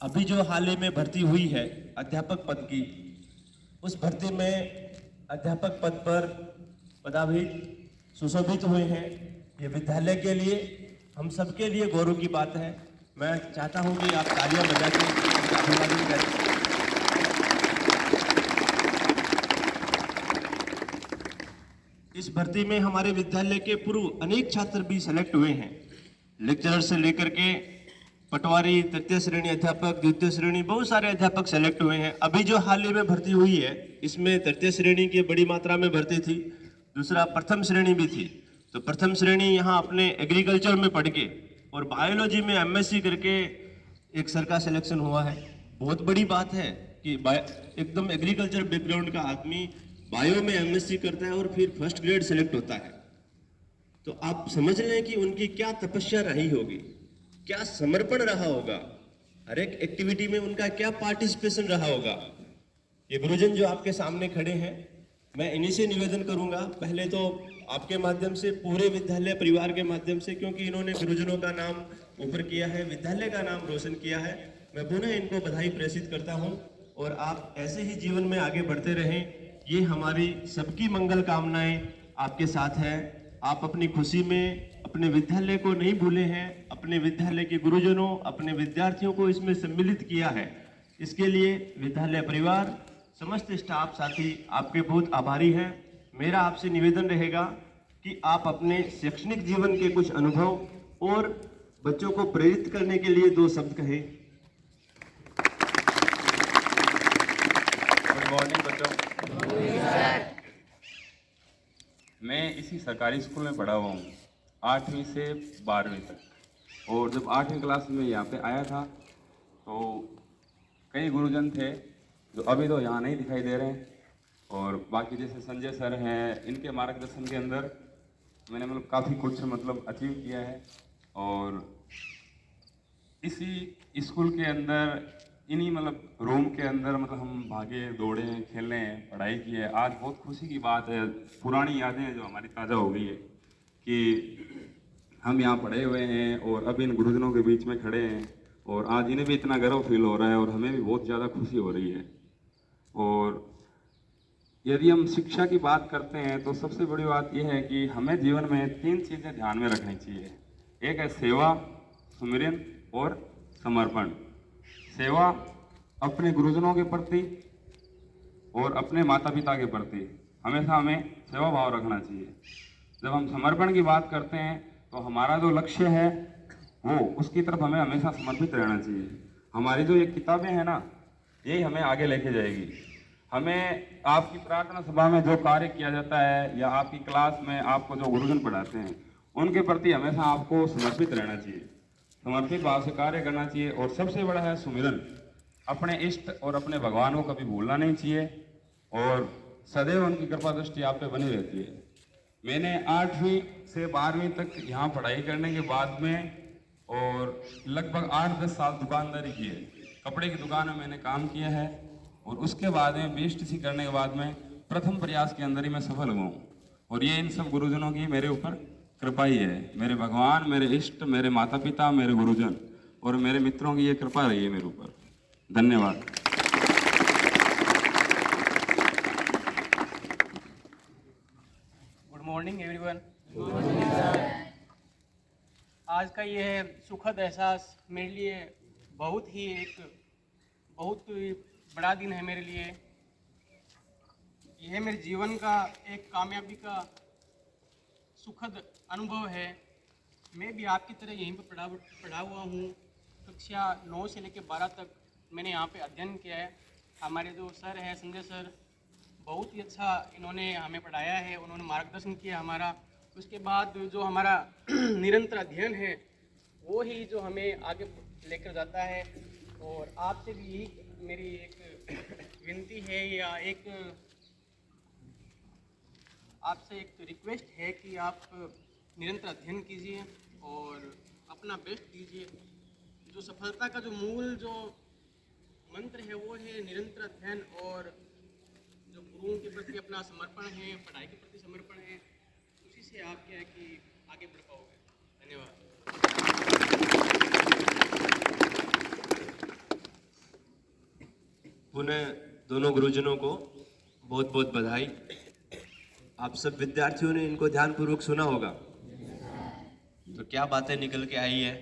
अभी जो हाल ही में भर्ती हुई है अध्यापक पद की, उस भर्ती में अध्यापक पद पर पदाभित सुशोभित हुए हैं। ये विद्यालय के लिए, हम सबके लिए गौरव की बात है। मैं चाहता हूं कि आप तालियां बजा के अभिवादन करें। इस भर्ती में हमारे विद्यालय के पूर्व अनेक छात्र भी सेलेक्ट हुए हैं। लेक्चरर से लेकर के पटवारी, तृतीय श्रेणी अध्यापक, द्वितीय श्रेणी, बहुत सारे अध्यापक सेलेक्ट हुए हैं। अभी जो हाल ही में भर्ती हुई है, इसमें तृतीय श्रेणी की बड़ी मात्रा में भर्ती थी, दूसरा प्रथम श्रेणी भी थी। तो प्रथम श्रेणी यहाँ अपने एग्रीकल्चर में पढ़ के और बायोलॉजी में एमएससी करके एक सर का सिलेक्शन हुआ है। बहुत बड़ी बात है कि एकदम एग्रीकल्चर बैकग्राउंड का आदमी बायो में एमएससी करता है और फिर फर्स्ट ग्रेड सेलेक्ट होता है। तो आप समझ लें कि उनकी क्या तपस्या रही होगी, क्या समर्पण रहा होगा, हर एक एक्टिविटी में उनका क्या पार्टिसिपेशन रहा होगा। ये गुरुजन जो आपके सामने खड़े हैं, मैं इन्हीं से निवेदन करूंगा, पहले तो आपके माध्यम से, पूरे विद्यालय परिवार के माध्यम से, क्योंकि इन्होंने गुरुजनों का नाम ऊपर किया है, विद्यालय का नाम रोशन किया है। मैं पुनः इनको बधाई प्रेषित करता हूं और आप ऐसे ही जीवन में आगे बढ़ते रहें। ये हमारी सबकी मंगल कामनाएं आपके साथ है। आप अपनी खुशी में अपने विद्यालय को नहीं भूले हैं, अपने विद्यालय के गुरुजनों, अपने विद्यार्थियों को इसमें सम्मिलित किया है। इसके लिए विद्यालय परिवार, समस्त स्टाफ साथी आपके बहुत आभारी हैं। मेरा आपसे निवेदन रहेगा कि आप अपने शैक्षणिक जीवन के कुछ अनुभव और बच्चों को प्रेरित करने के लिए 2 शब्द कहें। गुड मॉर्निंग बच्चों। मैं इसी सरकारी स्कूल में पढ़ा हुआ हूँ 8वीं से 12वीं तक। और जब 8वीं क्लास में यहाँ पे आया था तो कई गुरुजन थे जो अभी तो यहाँ नहीं दिखाई दे रहे हैं, और बाकी जैसे संजय सर हैं, इनके मार्गदर्शन के अंदर मैंने मतलब काफ़ी कुछ मतलब अचीव किया है। और इसी स्कूल के अंदर, इन्हीं मतलब रूम के अंदर मतलब हम भागे दौड़े हैं, खेले हैं, पढ़ाई की है। आज बहुत खुशी की बात है, पुरानी यादें हैं जो हमारी ताज़ा हो गई है कि हम यहाँ पढ़े हुए हैं और अब इन गुरुजनों के बीच में खड़े हैं, और आज इन्हें भी इतना गर्व फील हो रहा है और हमें भी बहुत ज़्यादा खुशी हो रही है। और यदि हम शिक्षा की बात करते हैं तो सबसे बड़ी बात यह है कि हमें जीवन में 3 चीज़ें ध्यान में रखनी चाहिए। एक है सेवा, सुमिरन और समर्पण। सेवा अपने गुरुजनों के प्रति और अपने माता पिता के प्रति हमेशा हमें सेवा भाव रखना चाहिए। जब हम समर्पण की बात करते हैं तो हमारा जो लक्ष्य है वो, उसकी तरफ हमें हमेशा समर्पित रहना चाहिए। हमारी जो ये किताबें हैं ना, यही हमें आगे लेके जाएगी। हमें आपकी प्रार्थना सभा में जो कार्य किया जाता है या आपकी क्लास में आपको जो गुरुजन पढ़ाते हैं, उनके प्रति हमेशा आपको समर्पित रहना चाहिए, समर्पित भाव से कार्य करना चाहिए। और सबसे बड़ा है सुमिरन। अपने इष्ट और अपने भगवान को कभी भूलना नहीं चाहिए और सदैव उनकी कृपा दृष्टि आप पे बनी रहती है। मैंने 8वीं से 12वीं तक यहाँ पढ़ाई करने के बाद में और लगभग 8-10 साल दुकानदारी की है। कपड़े की दुकान में मैंने काम किया है और उसके बाद में बीएसटीसी करने के बाद में प्रथम प्रयास के अंदर ही मैं सफल हुआ हूँ। और ये इन सब गुरुजनों की मेरे ऊपर कृपा ही है। मेरे भगवान, मेरे इष्ट, मेरे माता पिता, मेरे गुरुजन और मेरे मित्रों की ये कृपा रही है मेरे ऊपर। धन्यवाद। Good morning everyone. आज का यह सुखद एहसास मेरे लिए बहुत ही बड़ा दिन है मेरे लिए। यह मेरे जीवन का एक कामयाबी का सुखद अनुभव है। मैं भी आपकी तरह यहीं पर पढ़ा हुआ हूँ। कक्षा 9 से लेकर 12 तक मैंने यहाँ पे अध्ययन किया है। हमारे जो सर हैं संजय सर, बहुत ही अच्छा इन्होंने हमें पढ़ाया है, उन्होंने मार्गदर्शन किया हमारा। उसके बाद जो हमारा निरंतर अध्ययन है वो ही जो हमें आगे लेकर जाता है। और आपसे भी यही मेरी एक विनती है या आपसे एक रिक्वेस्ट है कि आप निरंतर अध्ययन कीजिए और अपना बेस्ट दीजिए। जो सफलता का जो मूल जो मंत्र है वो है निरंतर अध्ययन, और जो गुरुओं के प्रति अपना समर्पण है, पढ़ाई के प्रति समर्पण है, उसी से आप क्या है कि आगे बढ़ पाओगे। धन्यवाद। पुनः दोनों गुरुजनों को बहुत बहुत बधाई। आप सब विद्यार्थियों ने इनको ध्यानपूर्वक सुना होगा, तो क्या बातें निकल के आई है